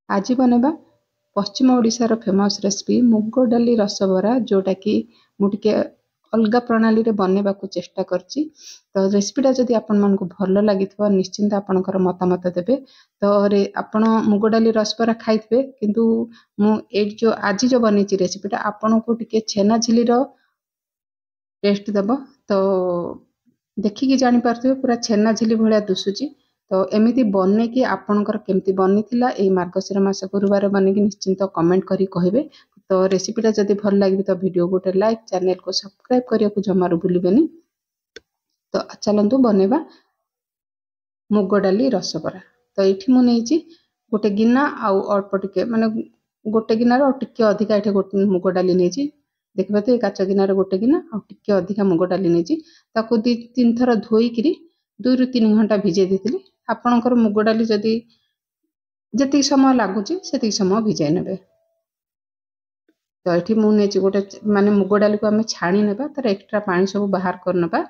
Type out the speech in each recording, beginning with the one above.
आज बनेबा पश्चिम ओडिशार फेमस रेसिपी मुग डाली रसबरा जोटा कि मुझे अलग प्रणाली रे बनवा को चेष्टा करछि। तो रेसिपीटा जदि आपण मानक भल लगी निश्चिंत आपणकर मतामत देबे। तो आपण मुग डाली रसबरा खाइथे किंतु मु जो आज जो बनी रेसिपीटा आपण को टिके छेना झिली रो टेस्ट देव। तो देखिकी जानी पारथिबे पूरा छेना झिली भलिया दुसुची। तो एमिति बने कि आपणकर केमती बनी थिला ए मार्गशीर मास गुरुवार बने कि निश्चिंत कमेंट करी कहिबे। तो रेसिपीटा जदि भल लागि तो वीडियो गोटे लाइक चैनल को सब्सक्राइब करिया को जमारू भूलिबेनी। तो चलंतु बनेबा मुग डाली रसबरा। तो एठी मु नेछि गोटे गिना आउ अल्प टिके माने गोटे गिनार और टिके अधिका एठी गोटे मुग डाली नेछि। देखबे तो काच गिनार गोटे गिना आउ टिके अधिका मुग डाली नेछि। ताकू 2-3 थर धोई किरी 2 ରୁ 3 घंटा भिजे देथिली। आपणकर मुग डाली जदि जति समय लागुची सेति समय भिजाई नेबे। तो एठी मु नेछि गोटे माने मुग डाली को हमें छाणी नेबा तार एक्स्ट्रा पानी सब बाहर कर नेबा।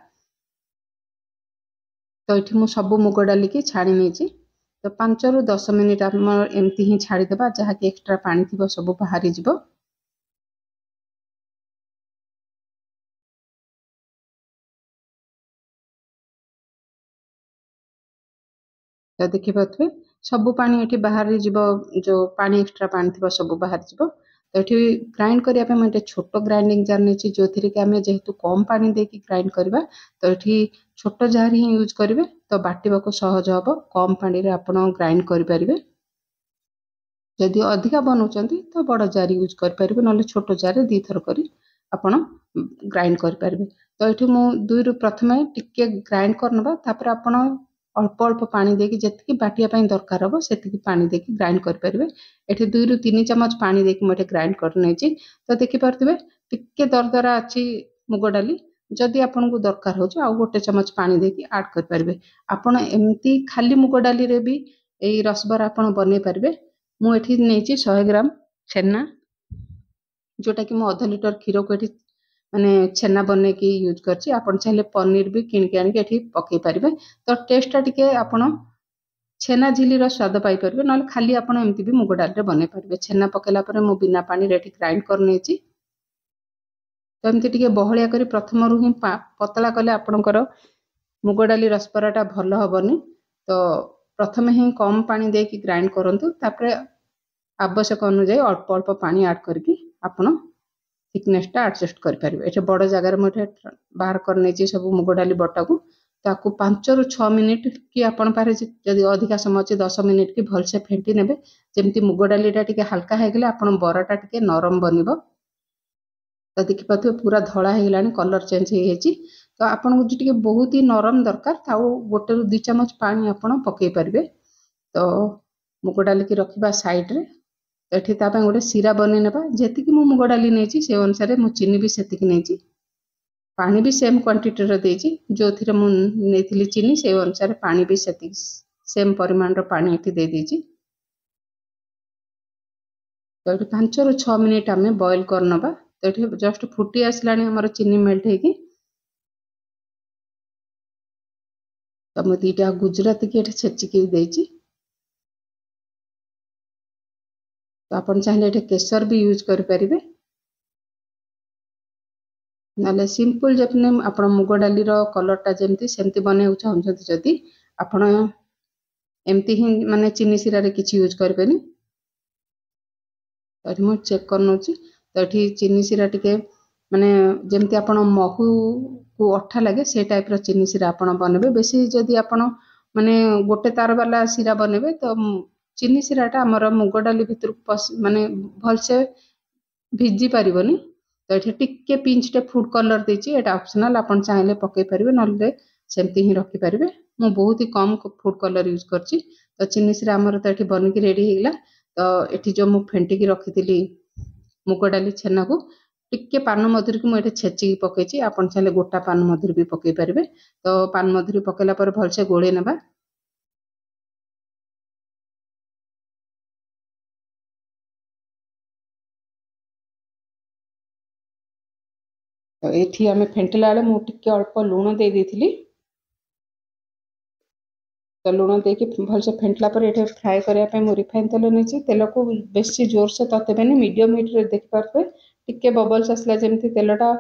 तो एठी मु सब मुग डाली की छाणी नेछि। तो 5 ରୁ 10 मिनिट हम एमती ही छाड़ी देबा जहा कि एक्स्ट्रा पानी थिबो सब बाहरी जिवो। तो देखि पाथबे सब पानी एठी बाहरी जिवो जो पानी एक्स्ट्रा पानी थिबो सब बाहर जिवो। तो एठी ग्राइंड करिया पे मते छोटो ग्राइंडिंग जार नेछि जोथिरे कि हमें जेहेतु कम पानी देकी ग्राइंड करबा। तो एठी छोटो जार ही यूज करिवे तो बाटिबा को सहज हबो। कम पानी रे आपण ग्राइंड करि परिबे। जदि अधिका बनौचंती तो बड़ जार यूज कर परिबे नले छोटो जार रे 2 थर करी आपण ग्राइंड कर परिबे। तो एठी मु 2 ରୁ प्रथमे टिके ग्राइंड करनबा तापर आपण अल्प अल्प पानी देकी जति बाटिया पई दरकार हबो सेति पानी देकी ग्राइंड कर परिबे। एठी 2 ରୁ 3 चम्मच पानी देकी मटे ग्राइंड कर नेछि। तो देखि परथिबे टिके दरदरा अछि मुग डाली। जदि आपन को दरकार हो आ गोटे चम्मच पानी देकी ऐड कर परिबे। आपण एमती खाली मुग डाली रे भी एई रसबर आपण बने परिबे। मु एठी नेछि 100 ग्राम छेना जोटा कि मु आधा लीटर खीरो को एठी माने छेना बने की यूज करछि। आपण चाहे पनीर भी किन के आनि के एठी पके परिबे। तो टेस्ट टा टिके आपण छेना झिली रो स्वाद पाई परिबे नले खाली आपण एमती भी मुग डाली रे बने परिबे। छेना पकेला परे मु बिना पानी रे एठी ग्राइंड कर नेछि। तो एमती टिके बहलिया करी प्रथम रु ही पतला कले आपणकर मुग डाली रसपराटा भल हबनी। तो प्रथमे ही कम पानी देकी ग्राइंड करंतु तापरे आवश्यक अनुसार अल्प अल्प पानी ऐड करके आपण थिकनेस टा एडजस्ट कर परिबे। एठे बड़ जगह रे मटे बाहर कर नेछि सब मुग डाली बटा को ताकू 5 ରୁ 6 मिनिट कि आपण पारे जदि अधिका समय अछि 10 मिनिट की भल से फेंटी नेबे। जेमती मुग डाली टा टिके हल्का हे गेले आपण बराटा टिके नरम बनिबो। तो देखि पाथु पूरा धळा हे गेलानी कलर चेंज हे हेछि। तो आपण को टिके बहुत ही नरम दरकार ताऊ 1 ରୁ 2 चम्मच पानी आपण पके परिबे। तो मुग डाली की रखिबा साइड रे। एठी ता पे गोटे सीरा बने नेबा जेति कि मु मुग डाली नेछि से अनुसार मु चीनी भी सेति कि नेछि। पानी भी सेम क्वांटिटी रे देछि जो थिरे मु नेथिली चीनी से अनुसार पानी भी सेति सेम परिमाण रो पानी एठी दे देछि। तो एठी 5 ରୁ 6 मिनिट हमें बॉईल करनबा। तो एठी जस्ट फुटी आसलानी हमर चीनी मेल्ट हेकी। तो मु दीटा गुजराती की एठी छेची के देछि। तो आपण चाहिले एठी केसर भी यूज कर परिबे नाले सिंपल जपने आपण मुग डाली रो कलर टा जेमती सेमती बने चाहउछथि जदि आपण एमती ही माने चीनी सिरा रे किछि यूज करबेनी। तो मु चेक करनोछि। तो एठी चीनी सिरा टिके माने जेमती आपण महू को अठा लागे से टाइप रो चीनी सिरा आपण बनेबे। बेसी जदि आपण माने गोटे तार वाला सिरा बनेबे तो चीनी सिराटा हमर मुग डाली भितर माने भल से भिजी पारिबोनी। तो एठी टिके पिंचटे फूड कलर देछि एटा ऑप्शनल आपण चाहिले पके परिबे नले सेमती ही रखि परिबे। मु बहुत ही कम फूड कलर यूज करछि। तो चीनी सिरा हमर तो एठी बन के रेडी हेगला। तो एठी जो मु फेंटी की रखितिली मुग डाली छेना को टिके पान मधुरी को मु एठी छेची की पकेछि। आपण चाहिले गोटा पान मधुरी भी पके परिबे। तो पान मधुरी पकेला पर भल से गोळे नेबा। तो एठी हमें फेंटिला बेले मु टिके अल्प लूण दे देथिली। तो लुण देकी भलसे फेंटला पर ये फ्राए करने मुझे रिफाइन तेल नहीं तेल को बेसी जोर से ततेबेनि मीडियम हीट रे देखिपारे टिके बबल्स आसला जमी तेलटा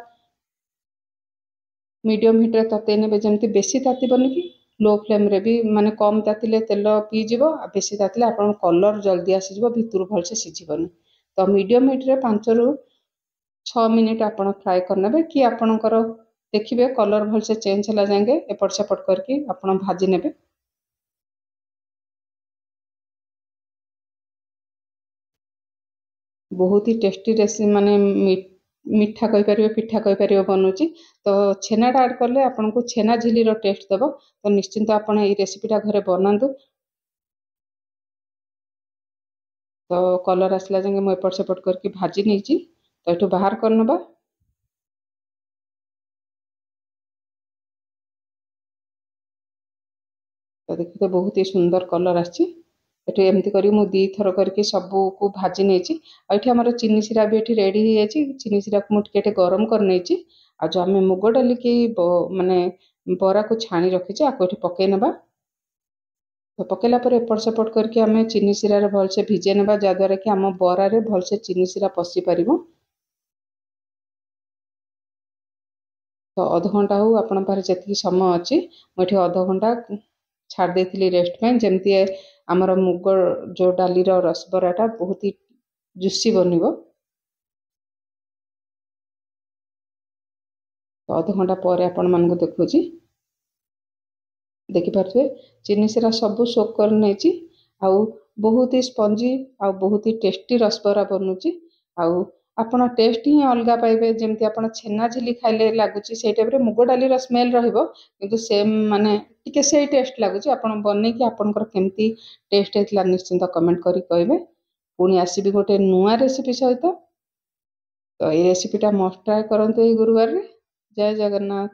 मीडियम हीट रे तते ने जमी बेसी तातीबनी कि लो फ्लेम रे भी माने कम तातिले तेल पीजिब बेसी तातिले आपन कलर जल्दी आसीजिब भितर भलसे सिझिबनी तो मीडियम हीट रे 5 ରୁ 6 मिनिट आपन फ्राए करनेबे कि आपनकर देखिबे कलर भलसे चेंज होला जांगे एपट सेपट करके आपन भाजी नेबे। बहुत ही टेस्टी रेसिपी माने मिठा कही परिबे पिठा कही परिबे बनउची तो छेनाटा ऐड करले आपन को छेना झिली रो टेस्ट देबो तो निश्चिंत आपन ए रेसिपीटा घरे बनांदु। तो कलर आसला जांगे मु एपट सेपट करके भाजी नेची तो एठू बाहर करनबा। तो देखिए बहुत ही सुंदर कलर आछि एठी एमती करी मु दी थर करके सबू को भाजी नेची आ एठी हमर चीनी सिरा भी एठी रेडी हो जाछि चीनी सिरा को मु टिके गरम कर नेची आ जो हमें मुग डाली की माने बरा को छाणी रखी छी आको एठी पके नबा। तो पकेला पर एपट सेपट करके हमें चीनी सिरा रे भलसे भिजे नबा जा द्वारा कि हम बरा रे भलसे चीनी सिरा पसी परिबो। तो आधा घंटा हो आपण पारे जति समय अछि मठी आधा घंटा छाड़ देथिली रेस्ट में जेमती हमर मुग जो डाली रो रसबराटा बहुत ही जुसी बनिबो। तो आधा घंटा पर आपण मानको देखुची देखि पारबे चीनी सिरा सब सोक कर नेची आउ बहुत ही स्पंजी आउ बहुत ही टेस्टी रसबरा बनुची आउ आपण टेस्ट ही अलगा पाइबे जेमती आपण छेना झिली खाइले लागुची सेई टाइप रे मुग डाली रो स्मेल रहिबो किंतु सेम माने टिके सेई टेस्ट लागुची आपण बनै कि आपनकर केमती टेस्ट हेतला निश्चिंत कमेंट करी कहबे। पुणी आसीबी गोटे नुआ रेसिपी सहित तो ये रेसिपीटा मस्ट ट्राए करंतु ए गुरुवार रे। जय जगन्नाथ।